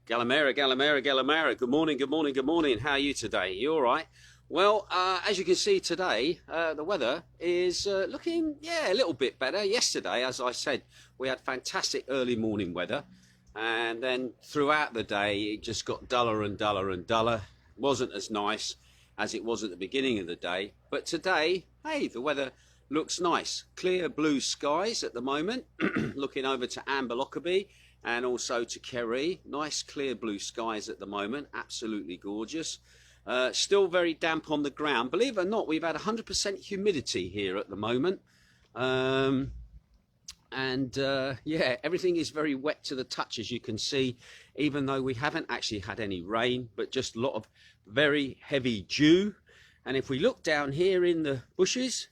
Galamera, Galamera, Galamera. Good morning, good morning, good morning. How are you today? You all right? Well, as you can see today, the weather is looking, a little bit better. Yesterday, as I said, we had fantastic early morning weather. And then throughout the day, it just got duller and duller and duller. Wasn't as nice as it was at the beginning of the day. But today, hey, the weather looks nice. Clear blue skies at the moment. Looking over to Amber Lockerbie and also to Kerry. Nice clear blue skies at the moment. Absolutely gorgeous. Still very damp on the ground. Believe it or not, we've had 100% humidity here at the moment. Yeah, everything is very wet to the touch, as you can see, even though we haven't actually had any rain, but just a lot of very heavy dew. And if we look down here in the bushes,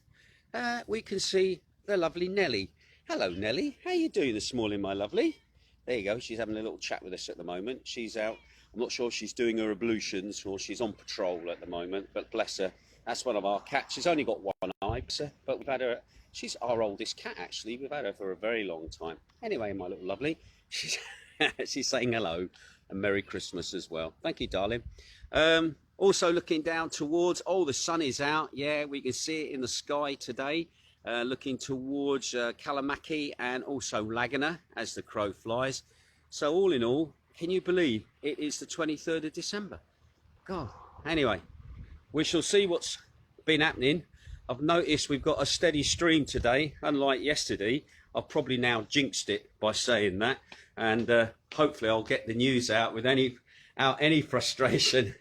we can see the lovely Nellie. Hello, Nellie. How you doing this morning, my lovely? There you go. She's having a little chat with us at the moment. She's out. I'm not sure if she's doing her ablutions or she's on patrol at the moment, but bless her. That's one of our cats. She's only got one eye, but we've had her. She's our oldest cat, actually. We've had her for a very long time. Anyway, my little lovely, she's saying hello and Merry Christmas as well. Thank you, darling. Also looking down towards, the sun is out. Yeah, we can see it in the sky today. Looking towards Kalamaki and also Laguna as the crow flies. So all in all, can you believe it is the 23rd of December? God. Anyway, we shall see what's been happening. I've noticed we've got a steady stream today, unlike yesterday. I've probably now jinxed it by saying that, and hopefully I'll get the news out with any frustration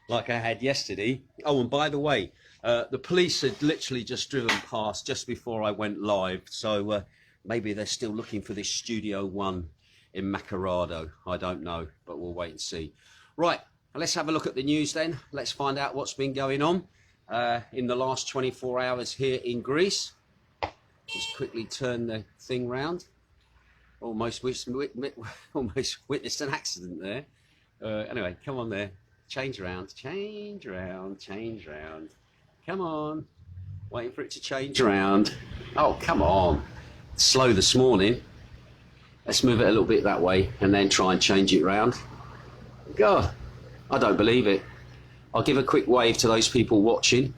like I had yesterday. Oh, and by the way, the police had literally just driven past just before I went live, so maybe they're still looking for this Studio One in Macardo. I don't know, but we'll wait and see. Right, let's have a look at the news then. Let's find out what's been going on in the last 24 hours here in Greece. Just quickly turn the thing round. Almost witnessed an accident there. Anyway, come on there. Change around, change around, change around. Come on. Waiting for it to change around. Oh, come on. Slow this morning. Let's move it a little bit that way and then try and change it round. God, I don't believe it. I'll give a quick wave to those people watching.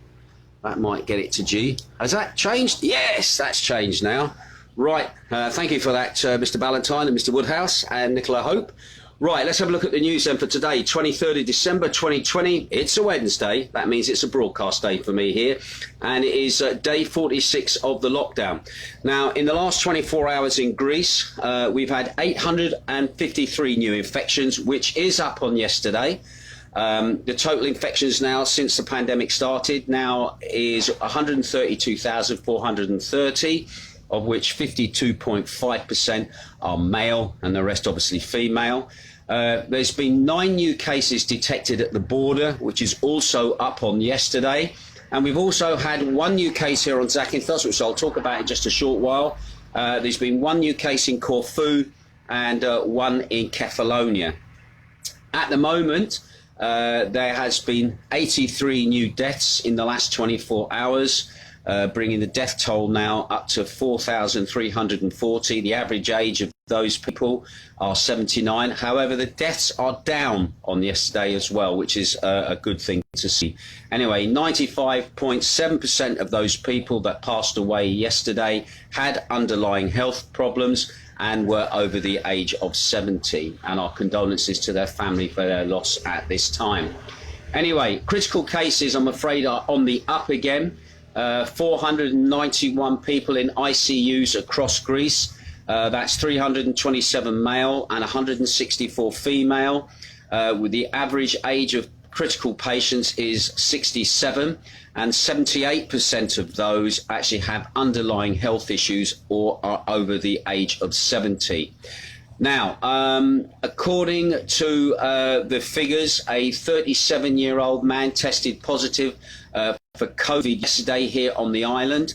That might get it to G. Has that changed? Yes, that's changed now. Right, thank you for that, Mr. Ballantyne and Mr. Woodhouse and Nicola Hope. Right, let's have a look at the news then for today, 23rd of December 2020. It's a Wednesday. That means it's a broadcast day for me here. And it is day 46 of the lockdown. Now, in the last 24 hours in Greece, we've had 853 new infections, which is up on yesterday. The total infections now since the pandemic started now is 132,430, of which 52.5% are male and the rest obviously female. There's been 9 new cases detected at the border, which is also up on yesterday. And we've also had 1 new case here on Zakynthos, which I'll talk about in just a short while. There's been 1 new case in Corfu and 1 in Kefalonia. At the moment, there has been 83 new deaths in the last 24 hours, bringing the death toll now up to 4,340. The average age of those people are 79. However, the deaths are down on yesterday as well, which is a good thing to see. Anyway, 95.7% of those people that passed away yesterday had underlying health problems and were over the age of 70. And our condolences to their family for their loss at this time. Anyway, critical cases, I'm afraid, are on the up again. 491 people in ICUs across Greece. That's 327 male and 164 female. With the average age of critical patients is 67, and 78% of those actually have underlying health issues or are over the age of 70. Now, according to the figures, a 37-year-old man tested positive for COVID yesterday here on the island.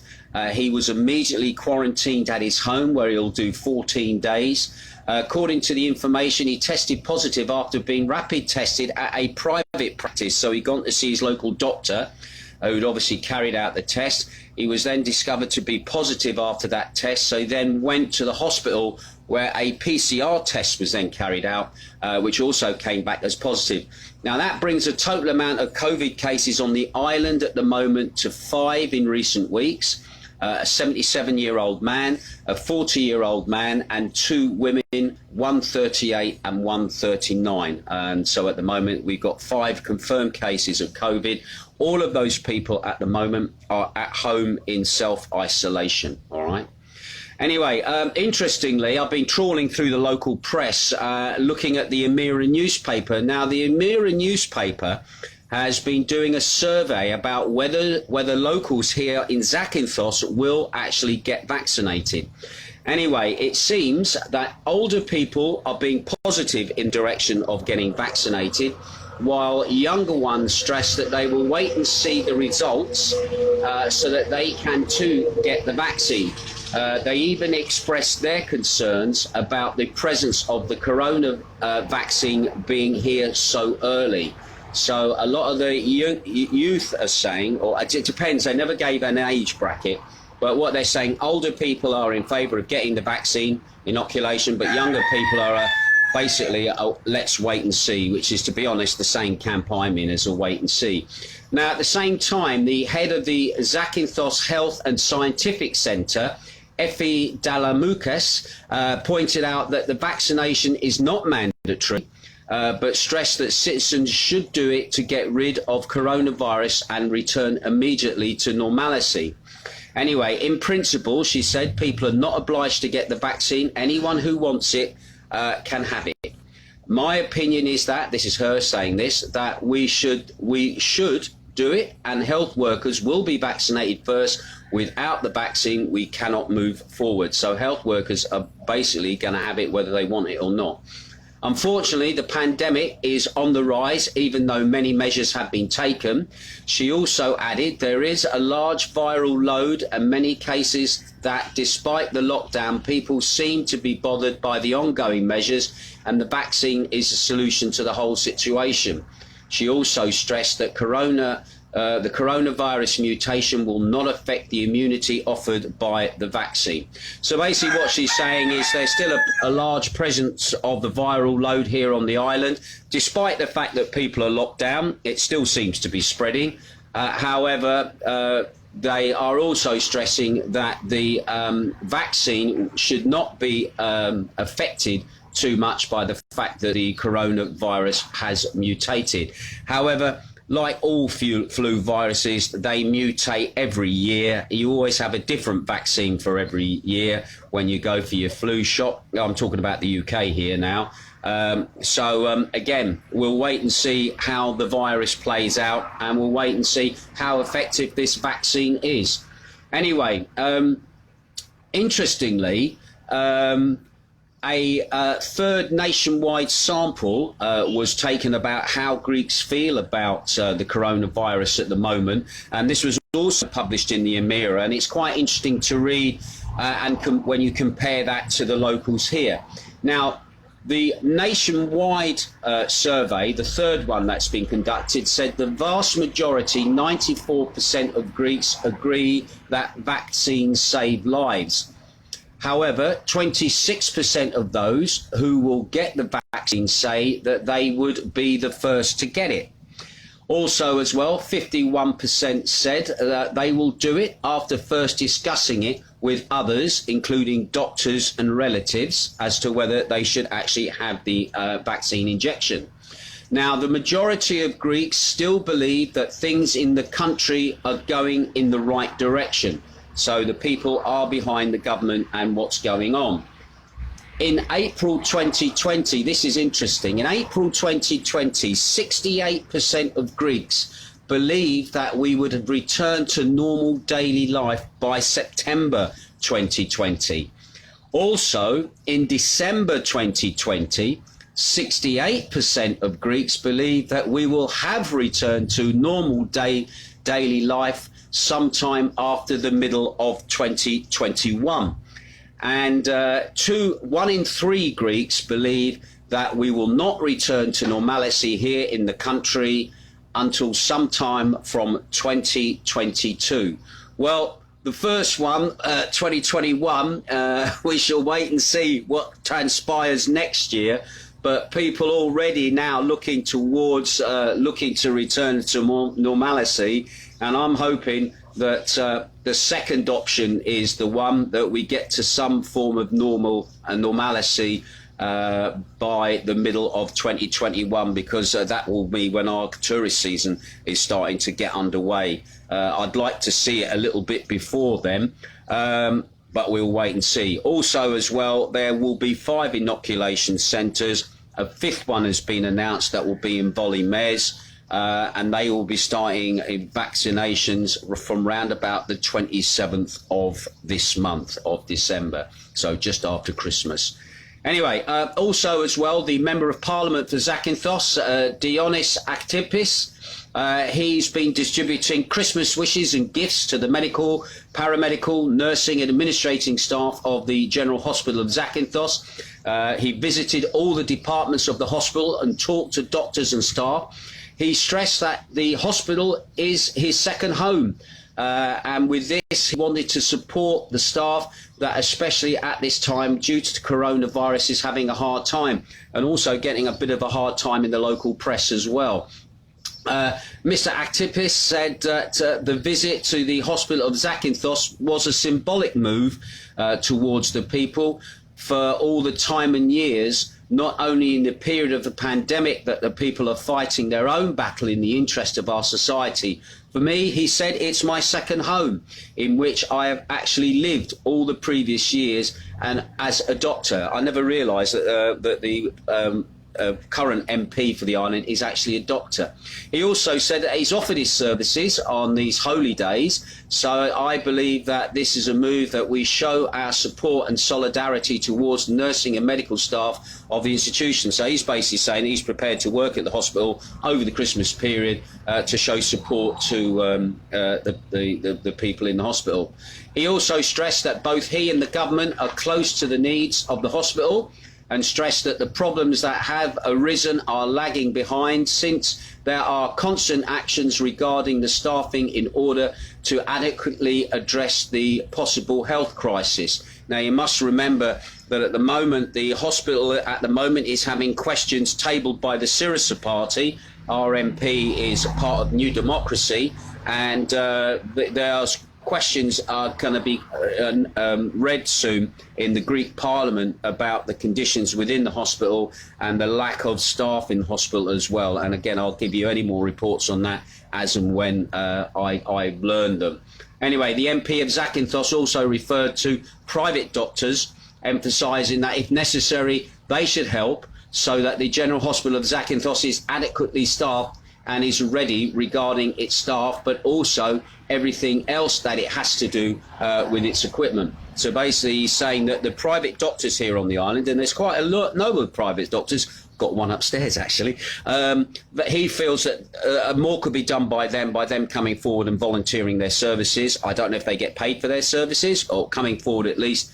He was immediately quarantined at his home, where he'll do 14 days. According to the information, he tested positive after being rapid tested at a private practice. So he'd gone to see his local doctor, who'd obviously carried out the test. He was then discovered to be positive after that test, so he then went to the hospital where a PCR test was then carried out, which also came back as positive. Now that brings the total amount of COVID cases on the island at the moment to 5 in recent weeks. A 77-year-old man, a 40-year-old man, and 2 women, 138 and 139. And so at the moment we've got 5 confirmed cases of COVID. All of those people at the moment are at home in self-isolation, all right? Anyway, interestingly, I've been trawling through the local press, looking at the Emira newspaper. Now, the Emira newspaper has been doing a survey about whether locals here in Zakynthos will actually get vaccinated. Anyway, it seems that older people are being positive in direction of getting vaccinated, while younger ones stress that they will wait and see the results so that they can too get the vaccine. They even expressed their concerns about the presence of the corona vaccine being here so early. So a lot of the youth are saying, or it depends, they never gave an age bracket, but what they're saying, older people are in favour of getting the vaccine, inoculation, but younger people are basically, let's wait and see, which is, to be honest, the same camp I'm in as a wait and see. Now, at the same time, the head of the Zakynthos Health and Scientific Centre, Effie Dalamoukas, pointed out that the vaccination is not mandatory, but stressed that citizens should do it to get rid of coronavirus and return immediately to normality. Anyway, in principle, she said, people are not obliged to get the vaccine. Anyone who wants it can have it. My opinion is that, this is her saying this, that we should do it, and health workers will be vaccinated first. Without the vaccine, we cannot move forward. So health workers are basically going to have it whether they want it or not. Unfortunately, the pandemic is on the rise, even though many measures have been taken. She also added there is a large viral load and many cases that, despite the lockdown, people seem to be bothered by the ongoing measures, and the vaccine is a solution to the whole situation. She also stressed that the coronavirus mutation will not affect the immunity offered by the vaccine. So basically what she's saying is there's still a large presence of the viral load here on the island. Despite the fact that people are locked down, it still seems to be spreading. However, they are also stressing that the vaccine should not be affected too much by the fact that the coronavirus has mutated. However, like all flu viruses, they mutate every year. You always have a different vaccine for every year when you go for your flu shot. I'm talking about the UK here now. Again, we'll wait and see how the virus plays out, and we'll wait and see how effective this vaccine is. Anyway, interestingly, a third nationwide sample was taken about how Greeks feel about the coronavirus at the moment, and this was also published in the Emira, and it's quite interesting to read when you compare that to the locals here. Now, the nationwide survey, the third one that's been conducted, said the vast majority, 94% of Greeks, agree that vaccines save lives. However, 26% of those who will get the vaccine say that they would be the first to get it. Also as well, 51% said that they will do it after first discussing it with others, including doctors and relatives, as to whether they should actually have the vaccine injection. Now, the majority of Greeks still believe that things in the country are going in the right direction. So the people are behind the government and what's going on. In April 2020, this is interesting, in April 2020, 68% of Greeks believed that we would have returned to normal daily life by September 2020. Also, in December 2020, 68% of Greeks believe that we will have returned to normal daily life sometime after the middle of 2021. And 1 in 3 Greeks believe that we will not return to normalcy here in the country until sometime from 2022. Well, the first one, 2021, we shall wait and see what transpires next year. But people already now looking towards, looking to return to more normality. And I'm hoping that the second option is the one that we get to some form of normality by the middle of 2021, because that will be when our tourist season is starting to get underway. I'd like to see it a little bit before then, but we'll wait and see. Also as well, there will be 5 inoculation centres. A 5th one has been announced that will be in Boly-Mez, and they will be starting vaccinations from round about the 27th of this month of December, so just after Christmas. Anyway, also as well, the Member of Parliament for Zakynthos, Dionys Aktipis, he's been distributing Christmas wishes and gifts to the medical, paramedical, nursing and administrating staff of the General Hospital of Zakynthos. He visited all the departments of the hospital and talked to doctors and staff. He stressed that the hospital is his second home. And with this, he wanted to support the staff that, especially at this time, due to coronavirus, is having a hard time, and also getting a bit of a hard time in the local press as well. Mr. Aktipis said that the visit to the hospital of Zakynthos was a symbolic move towards the people for all the time and years, not only in the period of the pandemic that the people are fighting their own battle in the interest of our society. For me, he said, it's my second home, in which I have actually lived all the previous years. And as a doctor, I never realised that the current MP for the island is actually a doctor. He also said that he's offered his services on these holy days, so I believe that this is a move that we show our support and solidarity towards nursing and medical staff of the institution. So he's basically saying he's prepared to work at the hospital over the Christmas period to show support to the people in the hospital. He also stressed that both he and the government are close to the needs of the hospital, and stressed that the problems that have arisen are lagging behind, since there are constant actions regarding the staffing in order to adequately address the possible health crisis. Now, you must remember that at the moment, the hospital at the moment is having questions tabled by the Syriza party. Our MP is part of New Democracy, and there's questions are going to be read soon in the Greek Parliament about the conditions within the hospital and the lack of staff in the hospital as well. And again, I'll give you any more reports on that as and when I learn them. Anyway, the MP of Zakynthos also referred to private doctors, emphasising that if necessary, they should help, so that the General Hospital of Zakynthos is adequately staffed and is ready regarding its staff, but also everything else that it has to do with its equipment. So basically he's saying that the private doctors here on the island, and there's quite a lot of private doctors, got one upstairs actually, but he feels that more could be done by them coming forward and volunteering their services. I don't know if they get paid for their services, or coming forward at least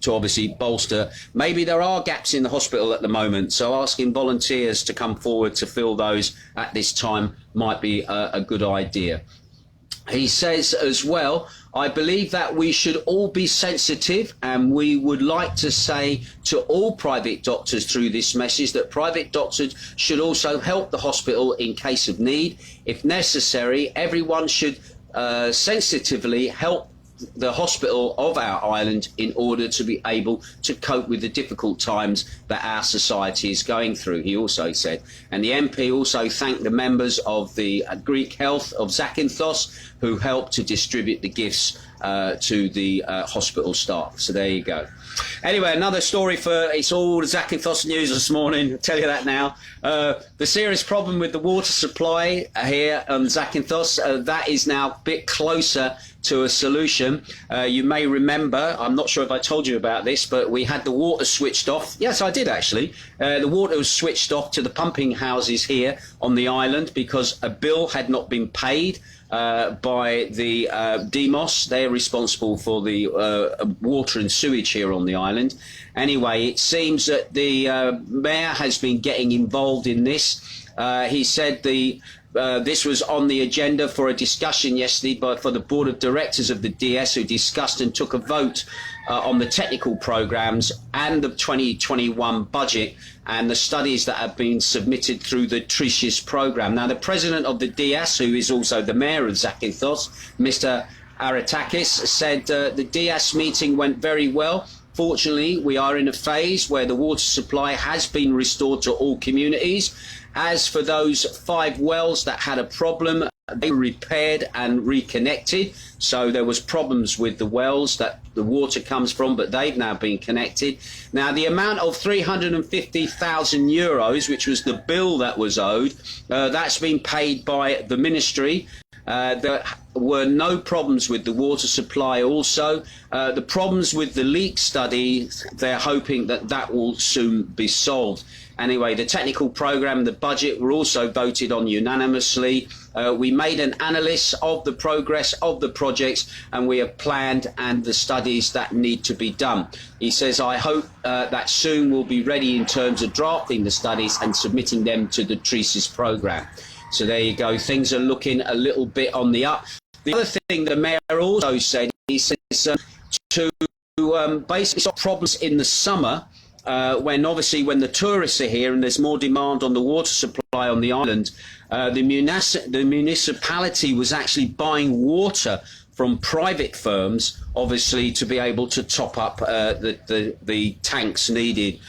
to obviously bolster. Maybe there are gaps in the hospital at the moment, so asking volunteers to come forward to fill those at this time might be a good idea. He says as well, I believe that we should all be sensitive, and we would like to say to all private doctors through this message that private doctors should also help the hospital in case of need. If necessary, everyone should sensitively help the hospital of our island in order to be able to cope with the difficult times that our society is going through, he also said. And the MP also thanked the members of the Greek Health of Zakynthos who helped to distribute the gifts to the hospital staff. So there you go. Anyway, another story for, it's all Zakynthos news this morning, I'll tell you that now. The serious problem with the water supply here on Zakynthos, that is now a bit closer to a solution. You may remember, I'm not sure if I told you about this, but we had the water switched off. Yes, I did actually. The water was switched off to the pumping houses here on the island because a bill had not been paid by the Demos. They're responsible for the water and sewage here on on the island. Anyway, it seems that the mayor has been getting involved in this. He said this was on the agenda for a discussion yesterday for the board of directors of the DS, who discussed and took a vote on the technical programs and the 2021 budget and the studies that have been submitted through the TRISIS program. Now, the president of the DS, who is also the mayor of Zakynthos, Mr. Aratakis, said the DS meeting went very well. Fortunately, we are in a phase where the water supply has been restored to all communities. As for those 5 wells that had a problem, they were repaired and reconnected. So there was problems with the wells that the water comes from, but they've now been connected. Now, the amount of 350,000 euros, which was the bill that was owed, that's been paid by the ministry. There were no problems with the water supply also. The problems with the leak study, they're hoping that that will soon be solved. Anyway, the technical programme, the budget were also voted on unanimously. We made an analysis of the progress of the projects, and we have planned and the studies that need to be done. He says, I hope that soon we'll be ready in terms of drafting the studies and submitting them to the TRISIS programme. So there you go. Things are looking a little bit on the up. The other thing the mayor also said, he says to basically stop problems in the summer, when the tourists are here and there's more demand on the water supply on the island, the municipality was actually buying water from private firms, obviously, to be able to top up the tanks needed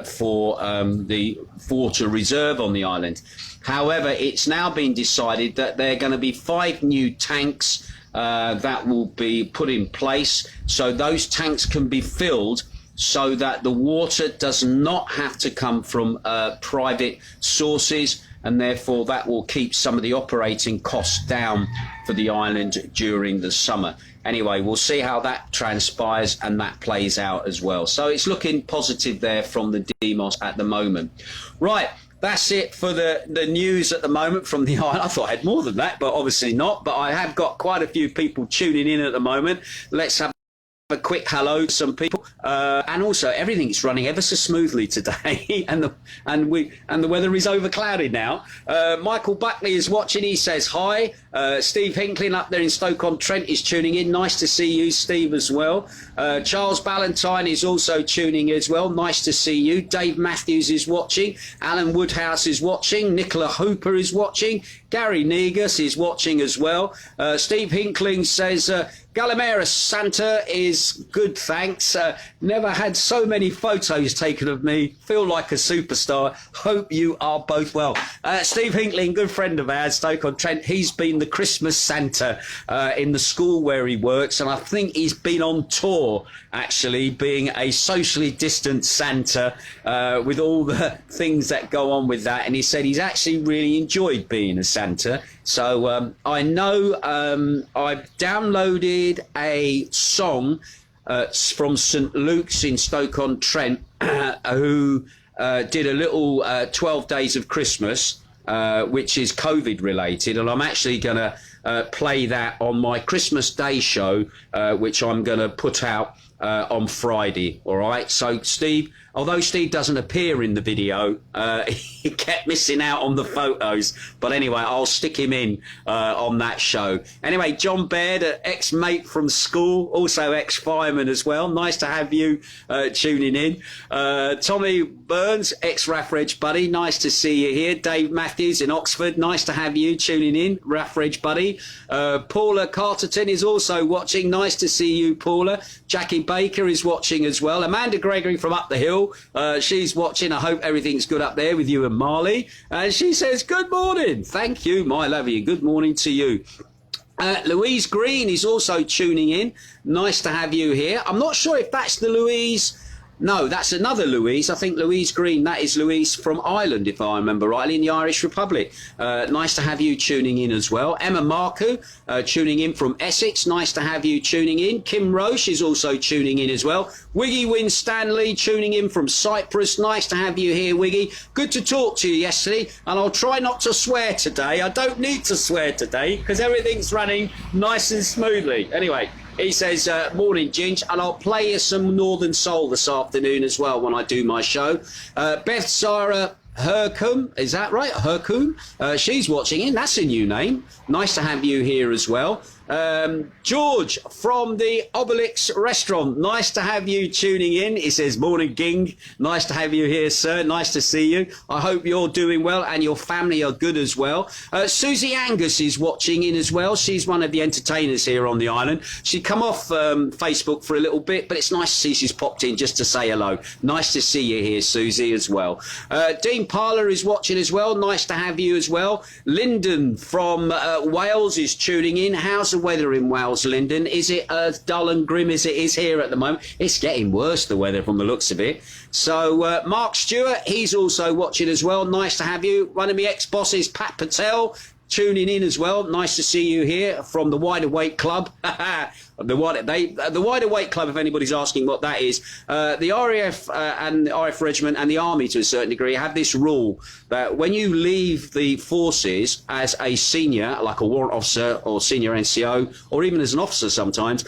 for the water reserve on the island. However, it's now been decided that there are going to be 5 new tanks that will be put in place, so those tanks can be filled so that the water does not have to come from private sources, and therefore that will keep some of the operating costs down for the island during the summer. Anyway, we'll see how that transpires and that plays out as well. So it's looking positive there from the Demos at the moment. Right, that's it for the news at the moment from the island. I thought I had more than that, but obviously not. But I have got quite a few people tuning in at the moment. Let's have a quick hello to some people, and also everything's running ever so smoothly today, and the weather is overclouded now. Michael Buckley is watching. He says hi. Steve Hinkling up there in Stoke-on-Trent is tuning in. Nice to see you, Steve, as well. Charles Ballantyne is also tuning as well. Nice to see you. Dave Matthews is watching. Alan Woodhouse is watching. Nicola Hooper is watching. Gary Negus is watching as well. Steve Hinkling says, Galimera Santa is good, thanks. Never had so many photos taken of me. Feel like a superstar. Hope you are both well. Steve Hinkling, good friend of ours, Stoke-on-Trent. He's been the Christmas Santa in the school where he works, and I think he's been on tour, actually, being a socially distant Santa with all the things that go on with that. And he said he's actually really enjoyed being a Santa. So I know I've downloaded a song from St Luke's in Stoke-on-Trent who did a little 12 Days of Christmas, which is COVID related, and I'm actually going to play that on my Christmas Day show, which I'm going to put out on Friday. All right, so Steve, although Steve doesn't appear in the video, he kept missing out on the photos, but anyway, I'll stick him in on that show. Anyway, John Baird, an ex-mate from school, also ex-fireman as well. Nice to have you tuning in. Tommy Burns, ex-RAF Reg buddy, nice to see you here. Dave Matthews in Oxford, nice to have you tuning in, RAF Reg buddy. Paula Carterton is also watching, nice to see you, Paula. Jackie Baker is watching as well. Amanda Gregory from up the hill, she's watching. I hope everything's good up there with you and Marley. And she says, good morning. Thank you, my lovey. Good morning to you. Louise Green is also tuning in. Nice to have you here. I'm not sure if that's the Louise. No, that's another Louise. I think Louise Green, that is Louise from Ireland, if I remember rightly, in the Irish Republic. Nice to have you tuning in as well. Emma Marku, tuning in from Essex. Nice to have you tuning in. Kim Roche is also tuning in as well. Wiggy Winstanley tuning in from Cyprus. Nice to have you here, Wiggy. Good to talk to you yesterday, and I'll try not to swear today. I don't need to swear today because everything's running nice and smoothly. Anyway, He says, morning, Ginge, and I'll play you some Northern Soul this afternoon as well when I do my show. Beth Sarah Hercombe, is that right? Hercombe? She's watching in. That's a new name. Nice to have you here as well. George from the Obelix restaurant, nice to have you tuning in. He says, morning Ging, nice to have you here, sir, nice to see you. I hope you're doing well and your family are good as well. Susie Angus is watching in as well. She's one of the entertainers here on the island. She come off Facebook for a little bit, but it's nice to see she's popped in just to say hello. Nice to see you here, Susie, as well. Dean Parler is watching as well, nice to have you as well. Lyndon from Wales is tuning in. How's the weather in Wales, Lyndon? Is it as dull and grim as it is here at the moment? It's getting worse, the weather, from the looks of it. So Mark Stewart, he's also watching as well. Nice to have you. One of my ex-bosses, Pat Patel, tuning in as well. Nice to see you here from the Wide Awake Club. The Wide Awake Club, if anybody's asking what that is, the RAF and the RAF Regiment and the Army to a certain degree have this rule that when you leave the forces as a senior, like a warrant officer or senior NCO, or even as an officer sometimes,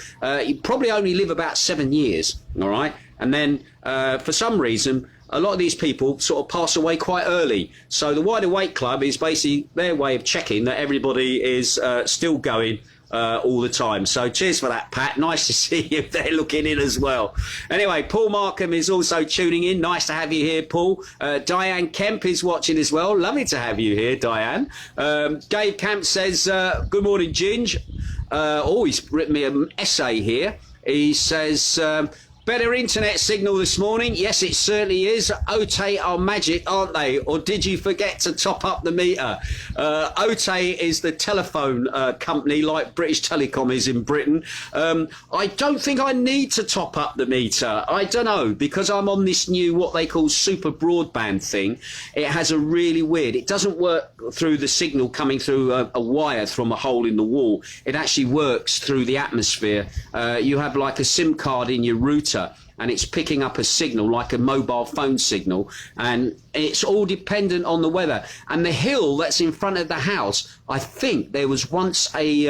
you probably only live about 7 years, all right? And then for some reason, a lot of these people sort of pass away quite early. So the Wide Awake Club is basically their way of checking that everybody is still going all the time. So cheers for that, Pat. Nice to see you there looking in as well. Anyway, Paul Markham is also tuning in. Nice to have you here, Paul. Diane Kemp is watching as well. Lovely to have you here, Diane. Dave Camp says, good morning, Ginge. He's written me an essay here. He says, better internet signal this morning. Yes, it certainly is. OTE are magic, aren't they? Or did you forget to top up the meter? OTE is the telephone company like British Telecom is in Britain. I don't think I need to top up the meter. I don't know, because I'm on this new, what they call super broadband thing. It has a really weird, it doesn't work through the signal coming through a wire from a hole in the wall. It actually works through the atmosphere. You have like a SIM card in your router, and it's picking up a signal like a mobile phone signal, and it's all dependent on the weather. And the hill that's in front of the house, I think there was once a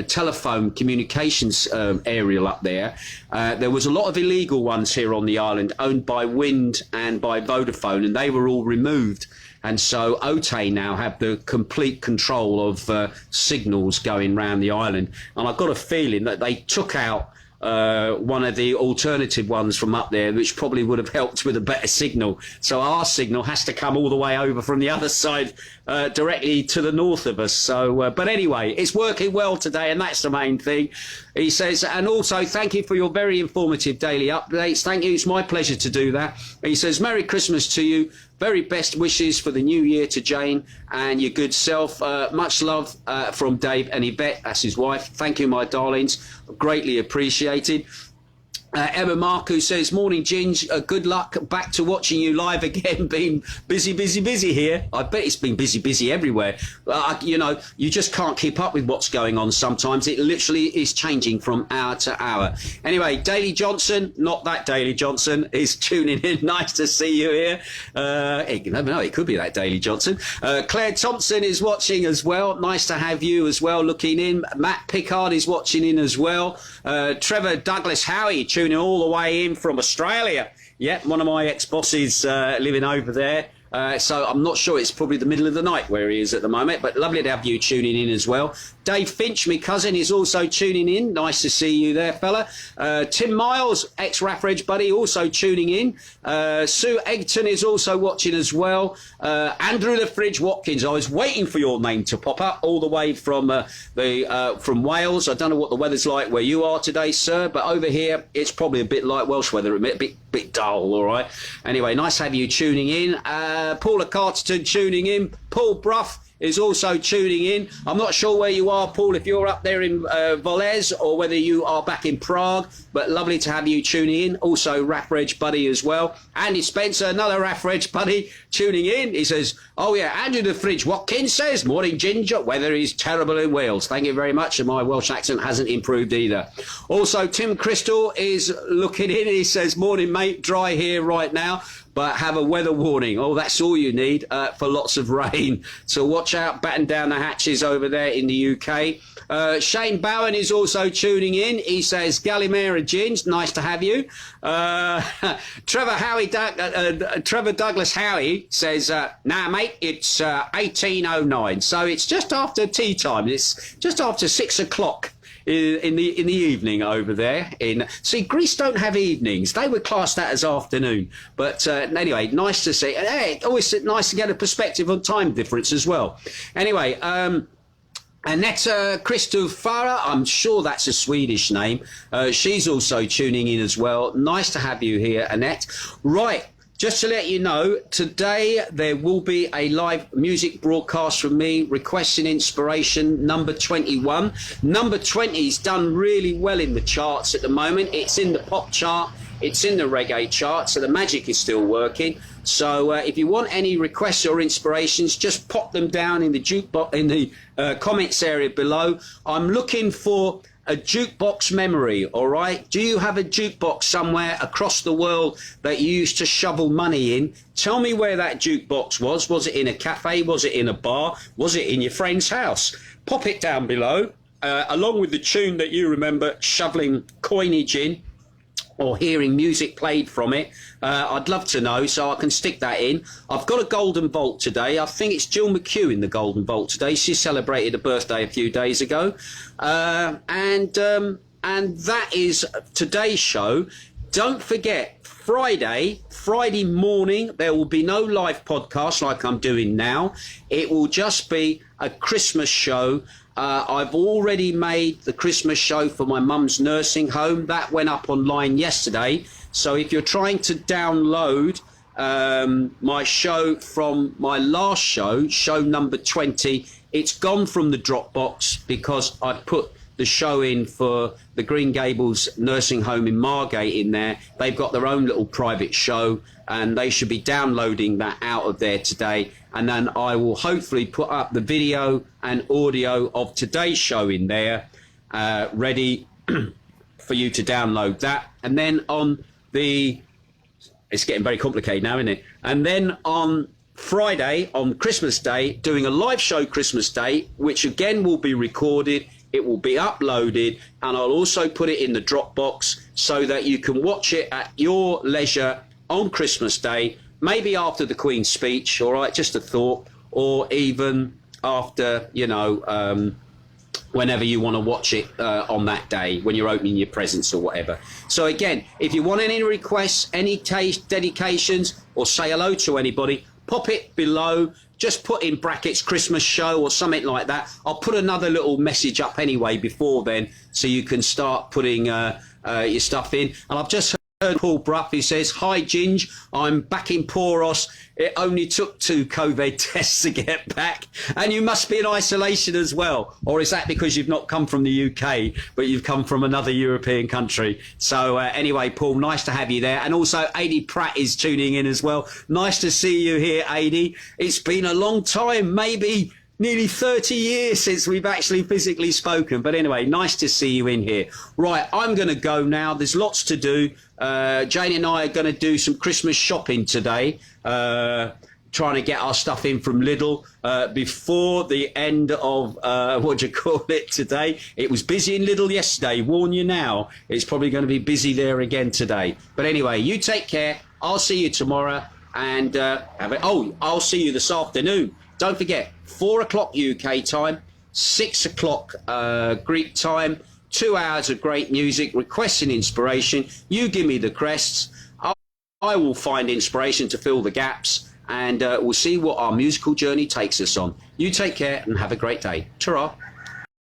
telephone communications aerial up there. There was a lot of illegal ones here on the island owned by Wind and by Vodafone, and they were all removed. And so OTE now have the complete control of signals going round the island. And I've got a feeling that they took out one of the alternative ones from up there, which probably would have helped with a better signal. So our signal has to come all the way over from the other side, directly to the north of us. So, but anyway, it's working well today, and that's the main thing. He says, and also thank you for your very informative daily updates. Thank you. It's my pleasure to do that. He says, Merry Christmas to you. Very best wishes for the new year to Jane and your good self. Much love from Dave and Yvette, that's his wife. Thank you, my darlings. Greatly appreciated. Emma Marku says, morning, Ginge. Good luck. Back to watching you live again. Been busy here. I bet it's been busy everywhere. You know, you just can't keep up with what's going on sometimes. It literally is changing from hour to hour. Anyway, Daley Johnson, not that Daley Johnson, is tuning in. Nice to see you here. You never know, it could be that Daley Johnson. Claire Thompson is watching as well. Nice to have you as well looking in. Matt Pickard is watching in as well. Trevor Douglas Howie tuning all the way in from Australia. Yeah, one of my ex-bosses living over there. So I'm not sure, it's probably the middle of the night where he is at the moment, but lovely to have you tuning in as well. Dave Finch, my cousin, is also tuning in. Nice to see you there, fella. Tim Miles, ex-RAF Reg buddy, also tuning in. Sue Eggton is also watching as well. Andrew the Fridge Watkins, I was waiting for your name to pop up all the way from from Wales. I don't know what the weather's like where you are today, sir, but over here it's probably a bit like Welsh weather, a bit dull, all right. Anyway, nice to have you tuning in. Paula Carterton tuning in. Paul Bruff is also tuning in. I'm not sure where you are, Paul, if you're up there in Volez or whether you are back in Prague, but lovely to have you tuning in. Also, RAF Reg buddy as well. Andy Spencer, another RAF Reg buddy, tuning in. He says, oh yeah, Andrew the Fridge Watkins says, morning Ginger, weather is terrible in Wales. Thank you very much, and my Welsh accent hasn't improved either. Also, Tim Crystal is looking in. He says, morning mate, dry here right now. but have a weather warning. Oh, that's all you need for lots of rain. So watch out, batten down the hatches over there in the UK. Shane Bowen is also tuning in. He says, Gallimera Ginge, nice to have you. Trevor Douglas Howie says, nah, mate, it's 1809. So it's just after tea time. It's just after 6 o'clock. In the evening over there. See, Greece don't have evenings. They would class that as afternoon. But anyway, nice to see. Hey, always nice to get a perspective on time difference as well. Anyway, Annette Kristofara, I'm sure that's a Swedish name. She's also tuning in as well. Nice to have you here, Annette. Right. Just to let you know, today there will be a live music broadcast from me, Requesting Inspiration, number 21. Number 20's done really well in the charts at the moment. It's in the pop chart, it's in the reggae chart, so the magic is still working. So if you want any requests or inspirations, just pop them down in the jukebox in the comments area below. I'm looking for a jukebox memory, all right? Do you have a jukebox somewhere across the world that you used to shovel money in? Tell me where that jukebox was. Was it in a cafe? Was it in a bar? Was it in your friend's house? Pop it down below, along with the tune that you remember shoveling coinage in, or hearing music played from it. I'd love to know, so I can stick that in. I've got a golden vault today. I think it's Jill McHugh in the golden vault today. She celebrated a birthday a few days ago. And that is today's show. Don't forget, Friday morning, there will be no live podcast like I'm doing now. It will just be a Christmas show. I've already made the Christmas show for my mum's nursing home. That went up online yesterday. So if you're trying to download my show from my last show number 20, it's gone from the Dropbox because I put the show in for the Green Gables nursing home in Margate in there. They've got their own little private show, and they should be downloading that out of there today. And then I will hopefully put up the video and audio of today's show in there, ready for you to download that. And then on it's getting very complicated now, isn't it? And then on Friday, on Christmas Day, doing a live show Christmas Day, which again will be recorded. It will be uploaded, and I'll also put it in the Dropbox so that you can watch it at your leisure on Christmas Day, maybe after the Queen's speech, all right, just a thought, or even after, whenever you want to watch it on that day, when you're opening your presents or whatever. So again, if you want any requests, any taste, dedications, or say hello to anybody, pop it below. Just put in brackets Christmas show or something like that. I'll put another little message up anyway before then, so you can start putting your stuff in. And I've just heard Paul Bruff, who says, hi Ginge, I'm back in Poros. It only took 2 COVID tests to get back. And you must be in isolation as well. Or is that because you've not come from the UK, but you've come from another European country? So anyway, Paul, nice to have you there. And also Adi Pratt is tuning in as well. Nice to see you here, Adi. It's been a long time, maybe nearly 30 years since we've actually physically spoken. But anyway, nice to see you in here. Right, I'm going to go now. There's lots to do. Jane and I are going to do some Christmas shopping today, trying to get our stuff in from Lidl before the end of, today. It was busy in Lidl yesterday. Warn you now, it's probably going to be busy there again today. But anyway, you take care. I'll see you tomorrow. And I'll see you this afternoon. Don't forget, 4 o'clock UK time, 6 o'clock Greek time, 2 hours of great music, requests and inspiration. You give me the crests. I will find inspiration to fill the gaps, and we'll see what our musical journey takes us on. You take care and have a great day. Ta-ra.